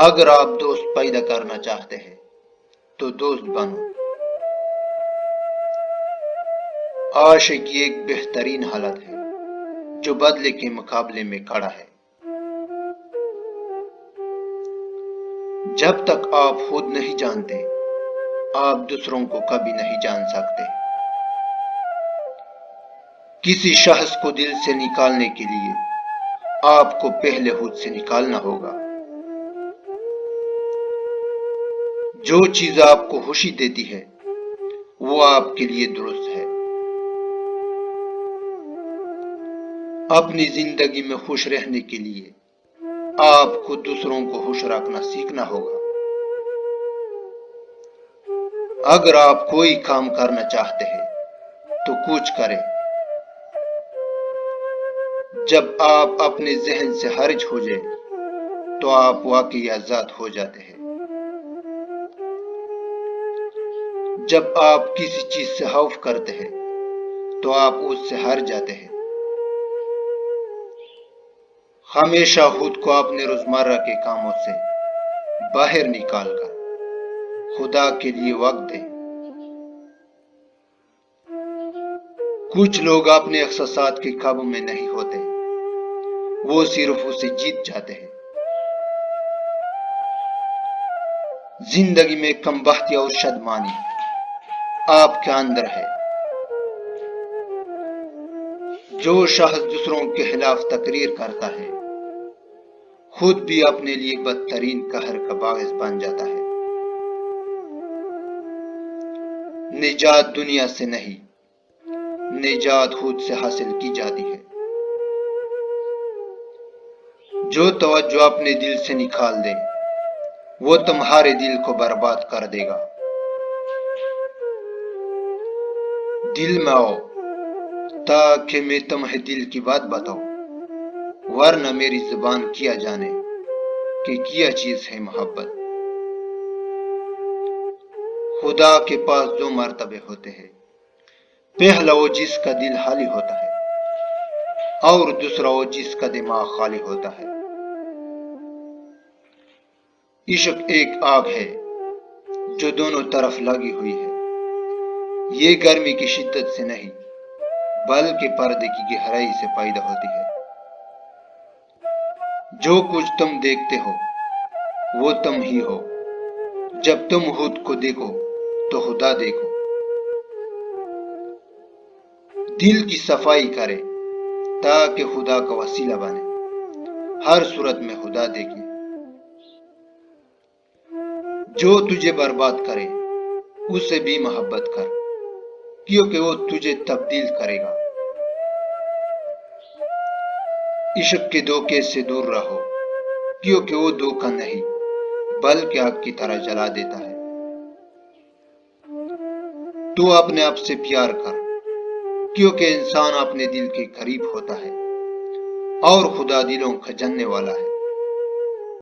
اگر آپ دوست پیدا کرنا چاہتے ہیں تو دوست بنو۔ عاشقی ایک بہترین حالت ہے جو بدلے کے مقابلے میں کھڑا ہے۔ جب تک آپ خود نہیں جانتے آپ دوسروں کو کبھی نہیں جان سکتے۔ کسی شخص کو دل سے نکالنے کے لیے آپ کو پہلے خود سے نکالنا ہوگا۔ جو چیز آپ کو خوشی دیتی ہے وہ آپ کے لیے درست ہے۔ اپنی زندگی میں خوش رہنے کے لیے آپ کو دوسروں کو خوش رکھنا سیکھنا ہوگا۔ اگر آپ کوئی کام کرنا چاہتے ہیں تو کچھ کریں۔ جب آپ اپنے ذہن سے خارج ہو جائیں تو آپ واقعی آزاد ہو جاتے ہیں۔ جب آپ کسی چیز سے خوف کرتے ہیں تو آپ اس سے ہار جاتے ہیں۔ ہمیشہ خود کو اپنے روزمرہ کے کاموں سے باہر نکال کر خدا کے لیے وقت دیں۔ کچھ لوگ اپنے احساسات کے قابو میں نہیں ہوتے، وہ صرف اسے جیت جاتے ہیں۔ زندگی میں کم بختی اور شادمانی آپ کے اندر ہے۔ جو شخص دوسروں کے خلاف تقریر کرتا ہے خود بھی اپنے لیے بدترین قہر کا باعث بن جاتا ہے۔ نجات دنیا سے نہیں، نجات خود سے حاصل کی جاتی ہے۔ جو توجہ اپنے دل سے نکال دے وہ تمہارے دل کو برباد کر دے گا۔ دل میں آؤ تاکہ میں تمہیں دل کی بات بتاؤں، ورنہ میری زبان کیا جانے کہ کیا چیز ہے محبت۔ خدا کے پاس دو مرتبے ہوتے ہیں، پہلا وہ جس کا دل خالی ہوتا ہے اور دوسرا وہ جس کا دماغ خالی ہوتا ہے۔ عشق ایک آگ ہے جو دونوں طرف لگی ہوئی ہے۔ یہ گرمی کی شدت سے نہیں بلکہ پردے کی گہرائی سے پیدا ہوتی ہے۔ جو کچھ تم دیکھتے ہو وہ تم ہی ہو۔ جب تم خود کو دیکھو تو خدا دیکھو۔ دل کی صفائی کرے تاکہ خدا کا وسیلہ بنے، ہر صورت میں خدا دیکھے۔ جو تجھے برباد کرے اسے بھی محبت کر کیونکہ وہ تجھے تبدیل کرے گا۔ عشق کے دھوکے سے دور رہو کیونکہ وہ دھوکہ نہیں بلکہ آگ کی طرح جلا دیتا ہے۔ تو اپنے آپ سے پیار کر کیونکہ انسان اپنے دل کے قریب ہوتا ہے اور خدا دلوں کا جاننے والا ہے۔